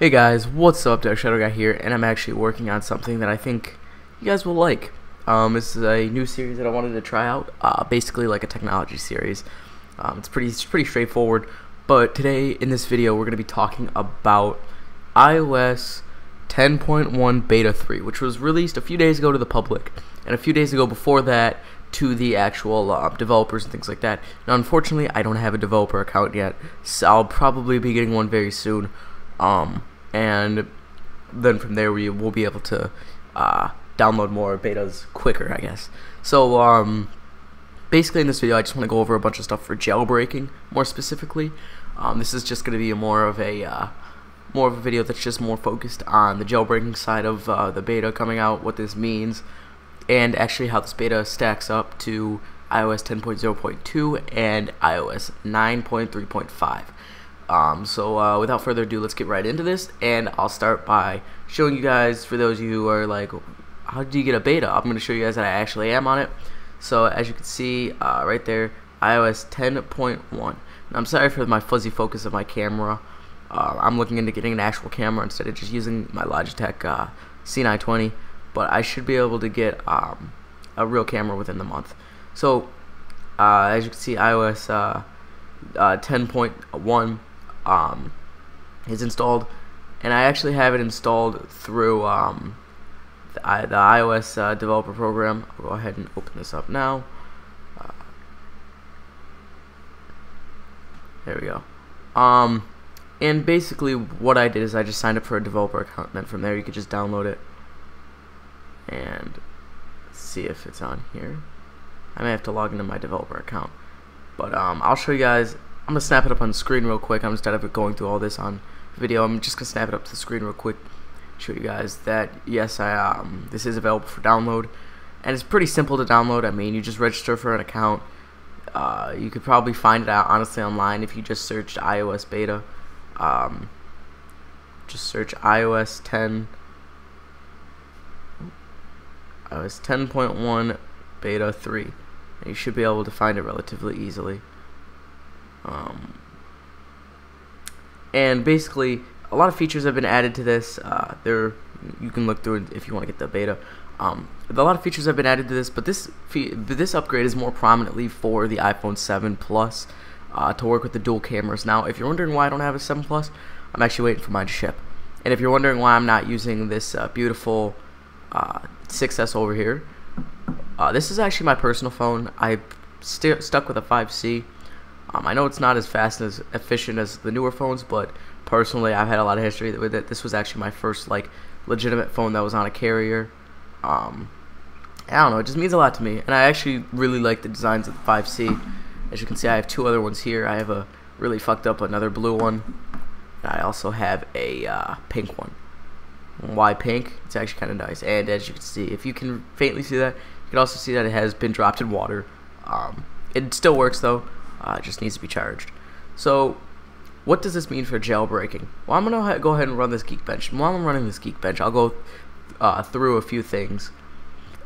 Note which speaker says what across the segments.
Speaker 1: Hey guys, what's up? Dark Shadow Guy here, and I'm actually working on something that I think you guys will like. This is a new series that I wanted to try out, basically like a technology series. It's pretty straightforward, but today in this video we're going to be talking about iOS 10.1 Beta 3, which was released a few days ago to the public, and a few days ago before that to the actual developers and things like that. Now, unfortunately, I don't have a developer account yet, so I'll probably be getting one very soon. And then from there we will be able to download more betas quicker, I guess. So basically in this video I just want to go over a bunch of stuff for jailbreaking more specifically. This is just going to be more of a video that's just more focused on the jailbreaking side of the beta coming out, what this means, and actually how this beta stacks up to iOS 10.0.2 and iOS 9.3.5. So without further ado, let's get right into this, and I'll start by showing you guys, for those of you who are like, how do you get a beta? I'm going to show you guys that I actually am on it. So as you can see right there, iOS 10.1. Now, I'm sorry for my fuzzy focus of my camera. I'm looking into getting an actual camera instead of just using my Logitech C920, but I should be able to get a real camera within the month. So as you can see, iOS 10.1 is installed, and I actually have it installed through the iOS developer program. I'll go ahead and open this up now. There we go. And basically what I did is I just signed up for a developer account, and then from there you could just download it and see if it's on here. I may have to log into my developer account, but I'll show you guys. I'm going to snap it up on the screen real quick. Instead of going through all this on video, I'm just going to snap it up to the screen real quick, show you guys that yes, this is available for download, and it's pretty simple to download. I mean, you just register for an account. You could probably find it out honestly online if you just searched iOS beta. Just search iOS 10.1 beta 3, and you should be able to find it relatively easily. And basically a lot of features have been added to this. You can look through it if you want to get the beta. A lot of features have been added to this, but this upgrade is more prominently for the iPhone 7 Plus to work with the dual cameras. Now, if you're wondering why I don't have a 7 Plus, I'm actually waiting for mine to ship. And if you're wondering why I'm not using this beautiful 6S over here, this is actually my personal phone. I stuck with a 5C. I know it's not as fast and as efficient as the newer phones, but personally I've had a lot of history with it. This was actually my first like legitimate phone that was on a carrier. I don't know, it just means a lot to me, and I actually really like the designs of the 5C. As you can see, I have two other ones here. I have a really fucked up another blue one, and I also have a pink one. Why pink? It's actually kind of nice. And as you can see, if you can faintly see that, you can also see that it has been dropped in water. It still works though. It just needs to be charged. So what does this mean for jailbreaking? Well, I'm going to go ahead and run this Geekbench. And while I'm running this Geekbench, I'll go through a few things.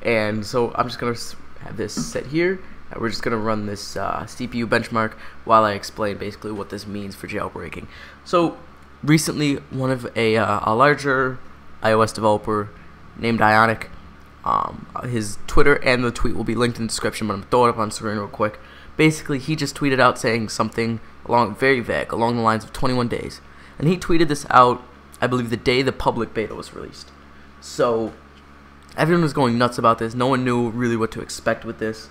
Speaker 1: And so I'm just going to have this set here, and we're just going to run this CPU benchmark while I explain basically what this means for jailbreaking. So recently, one of a larger iOS developer named Ionic, his Twitter and the tweet will be linked in the description, but I'm going to throw it up on the screen real quick. Basically, he just tweeted out saying something very vague, along the lines of 21 days. And he tweeted this out, I believe, the day the public beta was released. So everyone was going nuts about this. No one knew really what to expect with this.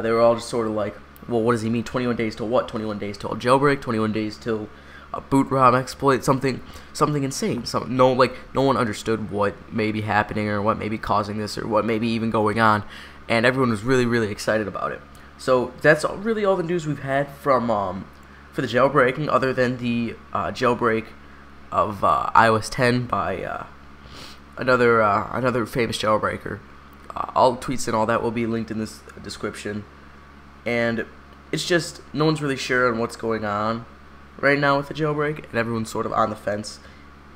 Speaker 1: They were all just sort of like, well, what does he mean? 21 days till what? 21 days till a jailbreak? 21 days till a boot ROM exploit? Something insane. No one understood what may be happening, or what may be causing this, or what may be even going on. And everyone was really, really excited about it. So that's really all the news we've had from for the jailbreaking, other than the jailbreak of iOS 10 by another famous jailbreaker. All tweets and all that will be linked in this description. And it's just no one's really sure on what's going on right now with the jailbreak, and everyone's sort of on the fence.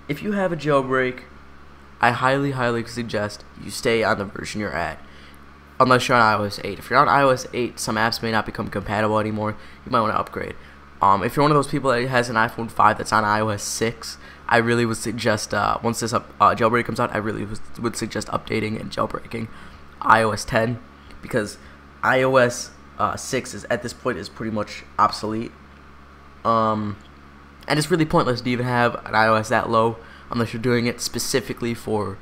Speaker 1: If you have a jailbreak, I highly, highly suggest you stay on the version you're at. Unless you're on iOS 8. If you're on iOS 8, some apps may not become compatible anymore. You might want to upgrade. If you're one of those people that has an iPhone 5 that's on iOS 6, I really would suggest once this jailbreak comes out, I really would suggest updating and jailbreaking iOS 10, because iOS 6 is at this point is pretty much obsolete. And it's really pointless to even have an iOS that low unless you're doing it specifically for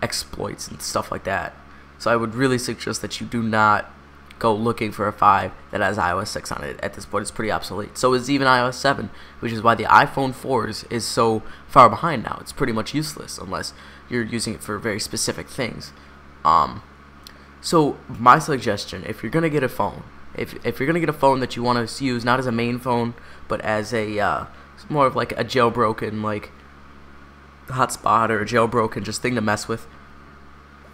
Speaker 1: exploits and stuff like that. So I would really suggest that you do not go looking for a 5 that has iOS 6 on it. At this point, it's pretty obsolete. So is even iOS 7, which is why the iPhone 4s is so far behind now. It's pretty much useless unless you're using it for very specific things. So my suggestion, if you're gonna get a phone, if you're gonna get a phone that you want to use not as a main phone, but as a more of like a jailbroken like hotspot or a jailbroken just thing to mess with,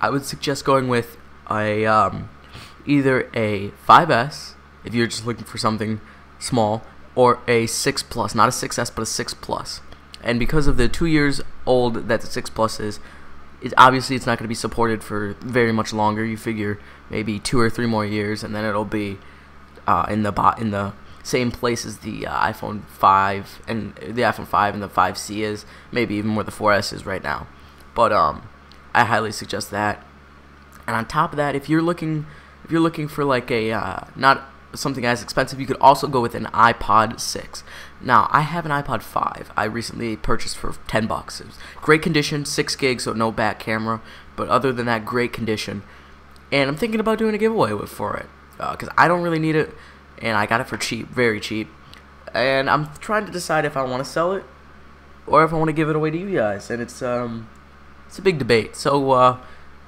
Speaker 1: I would suggest going with a either a 5S if you're just looking for something small, or a 6 Plus, not a 6S but a 6 Plus. And because of the 2 years old that the 6 Plus is, obviously it's not going to be supported for very much longer. You figure maybe 2 or 3 more years, and then it'll be in the same place as the iPhone 5 and the iPhone 5 and the 5C is, maybe even where the 4S is right now. But I highly suggest that. And on top of that, if you're looking for like a not something as expensive, you could also go with an iPod 6. Now, I have an iPod 5 I recently purchased for $10. It was great condition, 6 gigs, so no back camera, but other than that, great condition. And I'm thinking about doing a giveaway for it, because I don't really need it, and I got it for cheap, very cheap. And I'm trying to decide if I want to sell it or if I want to give it away to you guys, and it's a big debate. So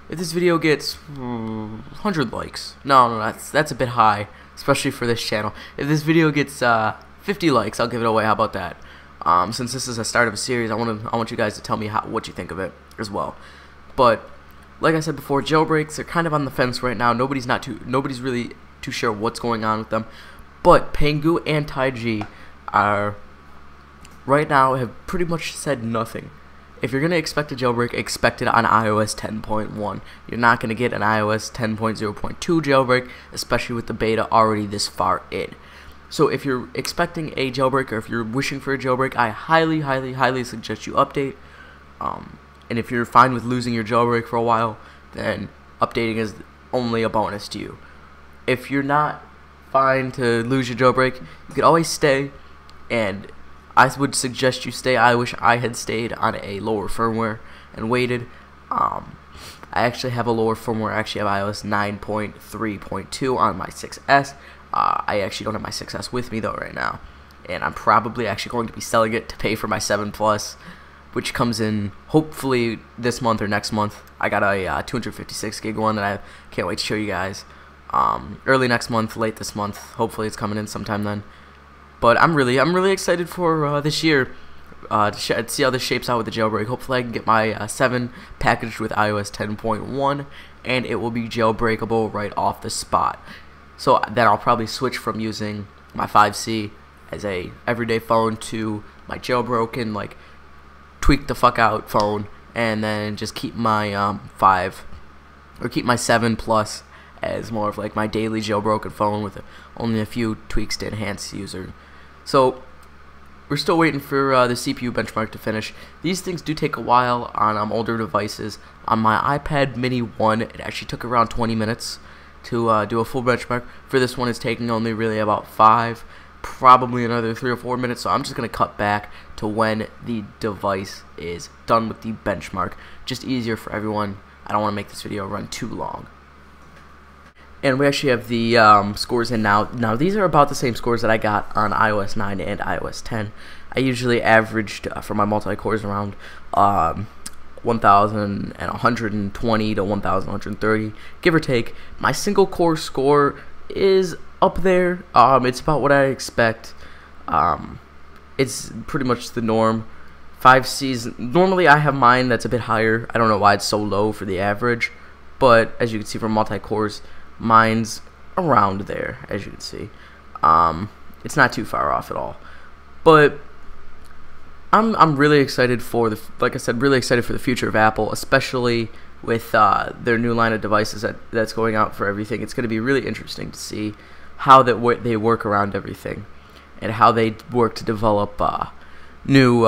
Speaker 1: if this video gets 100 likes, no, that's a bit high, especially for this channel. If this video gets 50 likes, I'll give it away. How about that? Since this is a start of a series, I want you guys to tell me what you think of it as well. But like I said before, jailbreaks are kind of on the fence right now. Nobody's really too sure what's going on with them. But Pangu and Taiji are right now have pretty much said nothing. If you're going to expect a jailbreak, expect it on iOS 10.1. You're not going to get an iOS 10.0.2 jailbreak, especially with the beta already this far in. So if you're expecting a jailbreak, or if you're wishing for a jailbreak, I highly, highly, highly suggest you update. And if you're fine with losing your jailbreak for a while, then updating is only a bonus to you. If you're not fine to lose your jailbreak, you could always stay, and I would suggest you stay. I wish I had stayed on a lower firmware and waited. I actually have a lower firmware. I actually have iOS 9.3.2 on my 6S. I actually don't have my 6S with me though right now, and I'm probably actually going to be selling it to pay for my 7 Plus, which comes in hopefully this month or next month. I got a 256 gig one that I can't wait to show you guys. Early next month, late this month. Hopefully it's coming in sometime then. But I'm really excited for this year to see how this shapes out with the jailbreak. Hopefully I can get my 7 packaged with iOS 10.1, and it will be jailbreakable right off the spot. So then I'll probably switch from using my 5C as a everyday phone to my jailbroken, like, tweak the fuck out phone, and then just keep my 5 or keep my 7 Plus as more of like my daily jailbroken phone with only a few tweaks to enhance the user. So we're still waiting for the CPU benchmark to finish. These things do take a while on older devices. On my iPad Mini 1, it actually took around 20 minutes to do a full benchmark. For this one, it's taking only really about 5, probably another 3 or 4 minutes. So I'm just going to cut back to when the device is done with the benchmark. Just easier for everyone. I don't want to make this video run too long. And we actually have the scores in now. Now, these are about the same scores that I got on iOS 9 and iOS 10. I usually averaged for my multi-cores around 1,120 to 1,130, give or take. My single-core score is up there. It's about what I expect. It's pretty much the norm. 5Cs, normally I have mine that's a bit higher. I don't know why it's so low for the average, but as you can see from multi-cores, mine's around there, as you can see. It's not too far off at all. But I'm really excited for like I said, really excited for the future of Apple, especially with their new line of devices that's going out for everything. It's going to be really interesting to see how they work around everything, and how they work to develop new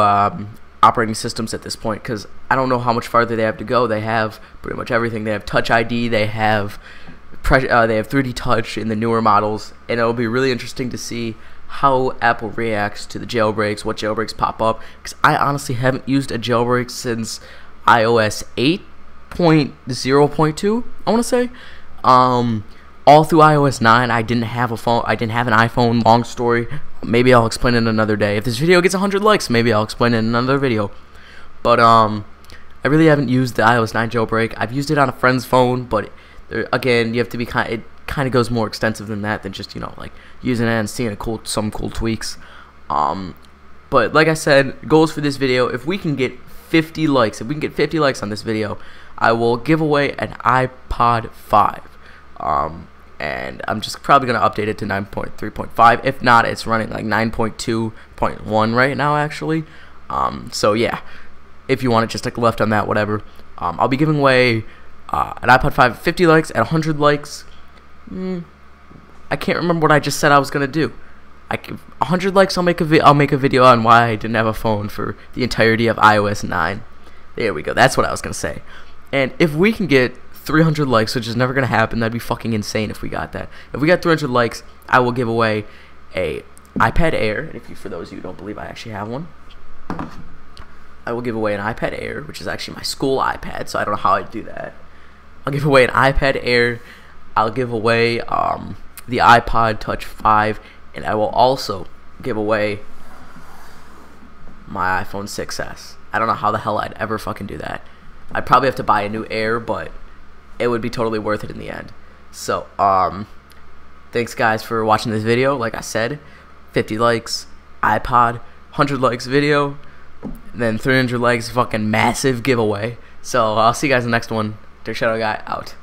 Speaker 1: operating systems at this point, because I don't know how much farther they have to go. They have pretty much everything. They have Touch ID. They have 3D Touch in the newer models, and it'll be really interesting to see how Apple reacts to the jailbreaks, what jailbreaks pop up, because I honestly haven't used a jailbreak since iOS 8.0.2, I want to say. All through iOS 9, I didn't have a phone. I didn't have an iPhone. Long story. Maybe I'll explain it another day. If this video gets 100 likes, maybe I'll explain it in another video. But I really haven't used the iOS 9 jailbreak. I've used it on a friend's phone, but again, you have to be it kind of goes more extensive than that, than just, you know, like using it and seeing some cool tweaks. But like I said, goals for this video: if we can get 50 likes, on this video, I will give away an iPod 5. And I'm just probably going to update it to 9.3.5. If not, it's running like 9.2.1 right now, actually. So yeah, if you want it, just take a left on that, whatever. I'll be giving away an iPod 5 at 50 likes. At 100 likes, I can't remember what I just said I was going to do. 100 likes, I'll make a video on why I didn't have a phone for the entirety of iOS 9. There we go. That's what I was going to say. And if we can get 300 likes, which is never going to happen, that'd be fucking insane if we got that. If we got 300 likes, I will give away a iPad Air. And for those of you who don't believe I actually have one, I will give away an iPad Air, which is actually my school iPad, so I don't know how I'd do that. I'll give away an iPad Air. I'll give away the iPod Touch 5, and I will also give away my iPhone 6s. I don't know how the hell I'd ever fucking do that. I'd probably have to buy a new Air, but it would be totally worth it in the end. So, thanks guys for watching this video. Like I said, 50 likes, iPod, 100 likes video, then 300 likes, fucking massive giveaway. So, I'll see you guys in the next one. Shadow Guy out.